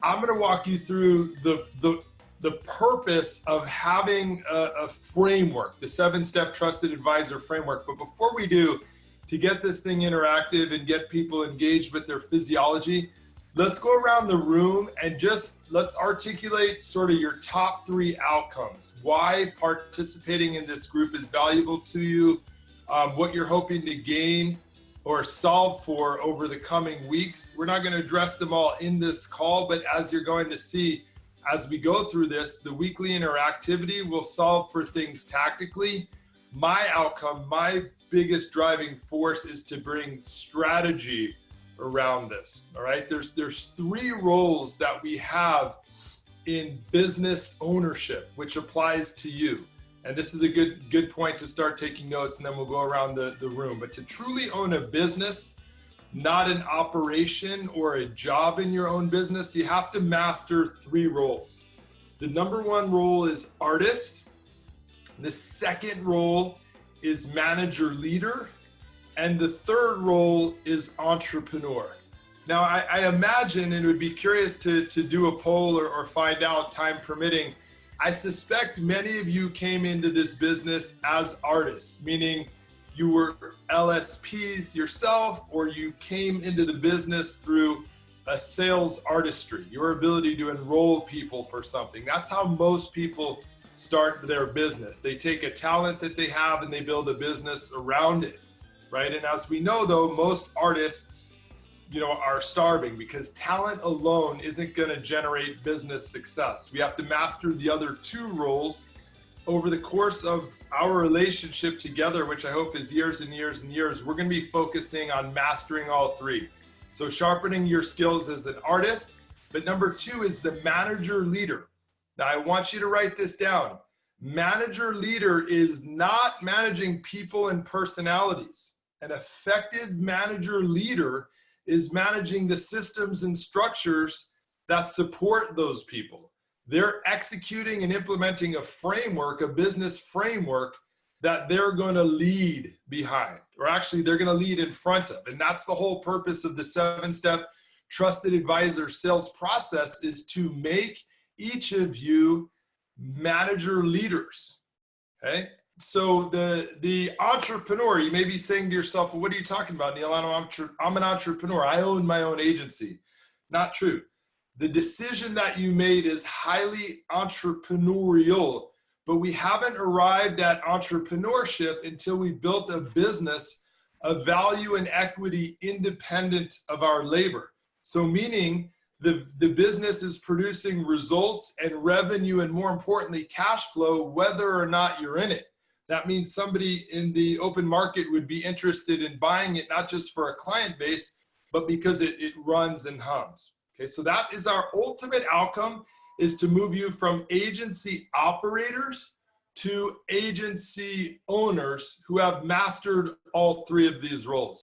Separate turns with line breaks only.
I'm going to walk you through the purpose of having a framework, the 7-step trusted advisor framework. But before we do, to get this thing interactive and get people engaged with their physiology, let's go around the room and just let's articulate sort of your top 3 outcomes. Why participating in this group is valuable to you, what you're hoping to gain or solve for over the coming weeks. We're not going to address them all in this call, but as you're going to see, as we go through this, the weekly interactivity will solve for things tactically. My outcome, my biggest driving force is to bring strategy around this. All right, there's 3 roles that we have in business ownership, which applies to you. And this is a good point to start taking notes, and then we'll go around the room. But to truly own a business, not an operation or a job in your own business, you have to master 3 roles. The number 1 role is artist. The second role is manager leader. And the third role is entrepreneur. Now, I imagine, and would be curious to do a poll or find out, time permitting, I suspect many of you came into this business as artists, meaning you were LSPs yourself, or you came into the business through a sales artistry, your ability to enroll people for something. That's how most people start their business. They take a talent that they have and they build a business around it, right? And as we know, though, most artists, are starving because talent alone isn't going to generate business success. We have to master the other 2 roles over the course of our relationship together, which I hope is years and years and years. We're going to be focusing on mastering all 3. So sharpening your skills as an artist, but number 2 is the manager leader. Now I want you to write this down. Manager leader is not managing people and personalities. An effective manager leader is managing the systems and structures that support those people. They're executing and implementing a framework, a business framework that they're going to lead behind, or actually they're going to lead in front of. And that's the whole purpose of the 7-step trusted advisor sales process, is to make each of you manager leaders. Okay. So the entrepreneur, you may be saying to yourself, well, what are you talking about, Neil? I'm an entrepreneur. I own my own agency. Not true. The decision that you made is highly entrepreneurial, but we haven't arrived at entrepreneurship until we built a business of value and equity independent of our labor. So meaning the business is producing results and revenue, and more importantly, cash flow, whether or not you're in it. That means somebody in the open market would be interested in buying it, not just for a client base, but because it runs and hums. Okay, so that is our ultimate outcome, is to move you from agency operators to agency owners who have mastered all 3 of these roles.